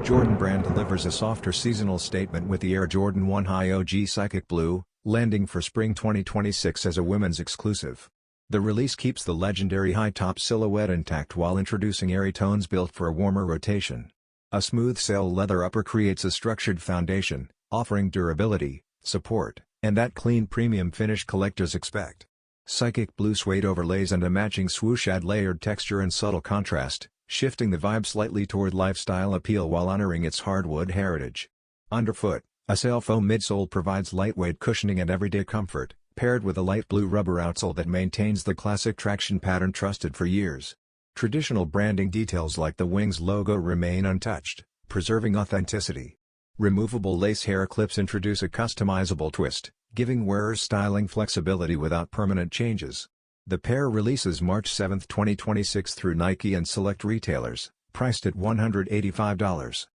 Jordan brand delivers a softer seasonal statement with the Air Jordan 1 High OG Psychic Blue, landing for spring 2026 as a women's exclusive. The release keeps the legendary high-top silhouette intact while introducing airy tones built for a warmer rotation. A smooth sail leather upper creates a structured foundation, offering durability, support, and that clean premium finish collectors expect. Psychic blue suede overlays and a matching swoosh add layered texture and subtle contrast, shifting the vibe slightly toward lifestyle appeal while honoring its hardwood heritage. Underfoot, a sail foam midsole provides lightweight cushioning and everyday comfort, paired with a light blue rubber outsole that maintains the classic traction pattern trusted for years. Traditional branding details like the Wings logo remain untouched, preserving authenticity. Removable lace hair clips introduce a customizable twist, giving wearers styling flexibility without permanent changes. The pair releases March 7, 2026 through Nike and select retailers, priced at $185.